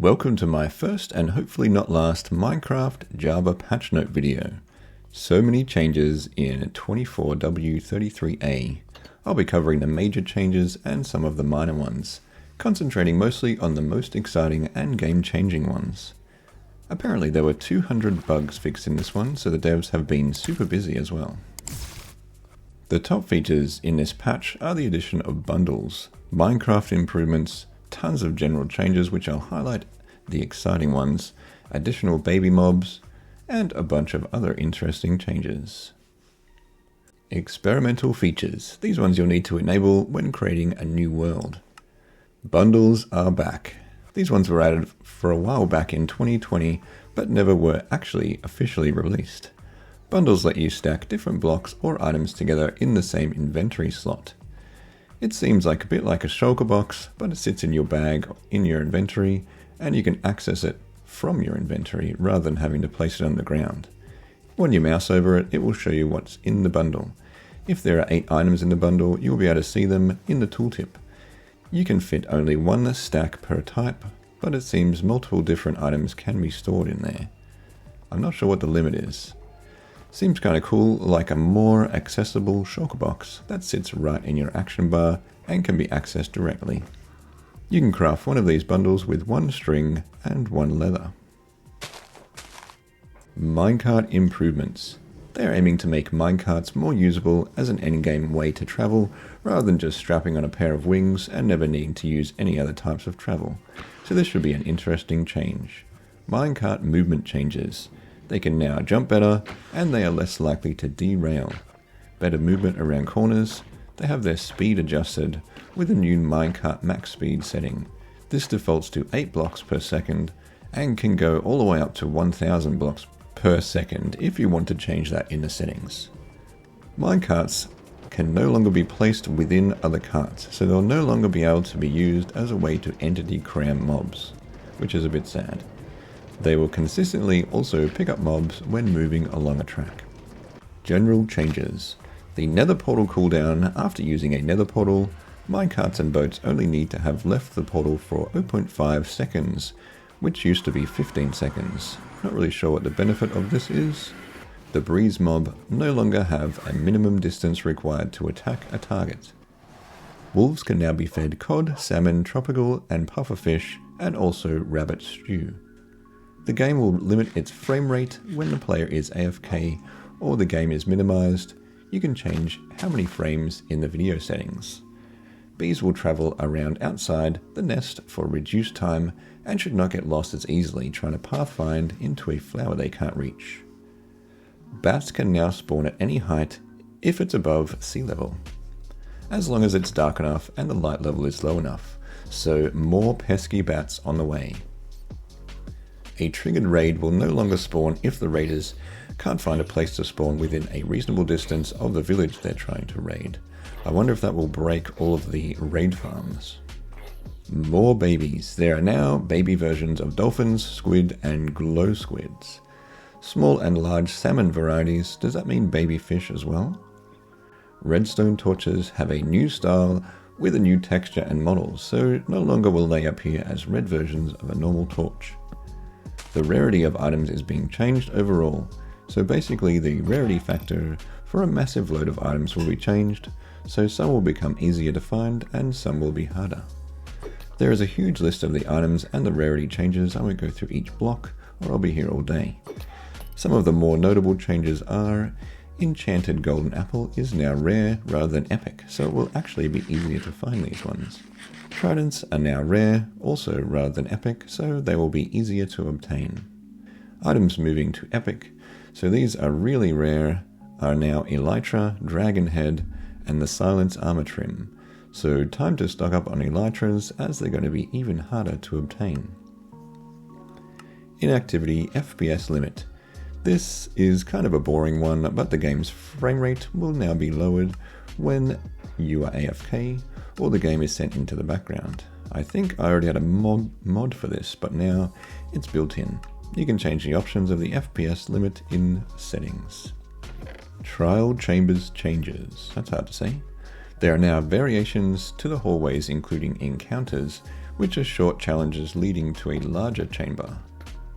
Welcome to my first and hopefully not last Minecraft Java patch note video. So many changes in 24W33A. I'll be covering the major changes and some of the minor ones, concentrating mostly on the most exciting and game-changing ones. Apparently there were 200 bugs fixed in this one, so the devs have been super busy as well. The top features in this patch are the addition of bundles, Minecraft improvements, tons of general changes which I'll highlight the exciting ones, additional baby mobs, and a bunch of other interesting changes. Experimental features. These ones you'll need to enable when creating a new world. Bundles are back. These ones were added for a while back in 2020, but never were actually officially released. Bundles let you stack different blocks or items together in the same inventory slot. It seems like a bit like a shulker box, but it sits in your bag in your inventory, and you can access it from your inventory rather than having to place it on the ground. When you mouse over it, it will show you what's in the bundle. If there are 8 items in the bundle, you'll be able to see them in the tooltip. You can fit only one stack per type, but it seems multiple different items can be stored in there. I'm not sure what the limit is. Seems kind of cool, like a more accessible shulker box that sits right in your action bar and can be accessed directly. You can craft one of these bundles with 1 string and 1 leather. Minecart improvements. They are aiming to make minecarts more usable as an endgame way to travel, rather than just strapping on a pair of wings and never needing to use any other types of travel. So this should be an interesting change. Minecart movement changes. They can now jump better, and they are less likely to derail. Better movement around corners. They have their speed adjusted with a new minecart max speed setting. This defaults to 8 blocks per second and can go all the way up to 1000 blocks per second if you want to change that in the settings. Minecarts can no longer be placed within other carts, so they'll no longer be able to be used as a way to entity cram mobs, which is a bit sad. They will consistently also pick up mobs when moving along a track. General changes. The nether portal cooldown. After using a nether portal, minecarts and boats only need to have left the portal for 0.5 seconds, which used to be 15 seconds. Not really sure what the benefit of this is. The breeze mob no longer have a minimum distance required to attack a target. Wolves can now be fed cod, salmon, tropical and pufferfish, and also rabbit stew. The game will limit its frame rate when the player is AFK or the game is minimized. You can change how many frames in the video settings. Bees will travel around outside the nest for reduced time and should not get lost as easily trying to pathfind into a flower they can't reach. Bats can now spawn at any height if it's above sea level, as long as it's dark enough and the light level is low enough, so more pesky bats on the way. A triggered raid will no longer spawn if the raiders can't find a place to spawn within a reasonable distance of the village they're trying to raid. I wonder if that will break all of the raid farms. More babies. There are now baby versions of dolphins, squid, and glow squids. Small and large salmon varieties. Does that mean baby fish as well? Redstone torches have a new style with a new texture and models, so no longer will they appear as red versions of a normal torch. The rarity of items is being changed overall, so basically the rarity factor for a massive load of items will be changed, so some will become easier to find and some will be harder. There is a huge list of the items and the rarity changes. I won't go through each block or I'll be here all day. Some of the more notable changes are enchanted golden apple is now rare rather than epic, so it will actually be easier to find these ones. Tridents are now rare, also rather than epic, so they will be easier to obtain. Items moving to epic, so these are really rare, are now elytra, dragon head, and the silence armor trim. So time to stock up on elytras as they're going to be even harder to obtain. Inactivity FPS limit. This is kind of a boring one, but the game's frame rate will now be lowered when you are AFK or the game is sent into the background. I think I already had a mod for this, but now it's built in. You can change the options of the FPS limit in settings. Trial Chambers changes. That's hard to say. There are now variations to the hallways, including encounters, which are short challenges leading to a larger chamber.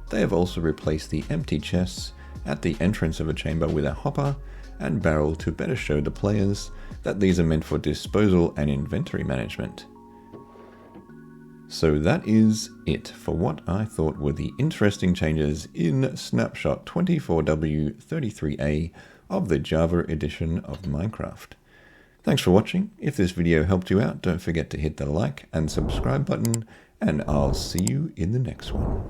They have also replaced the empty chests at the entrance of a chamber with a hopper and barrel to better show the players that these are meant for disposal and inventory management. So that is it for what I thought were the interesting changes in Snapshot 24W33A of the Java edition of Minecraft. Thanks for watching. If this video helped you out, don't forget to hit the like and subscribe button, and I'll see you in the next one.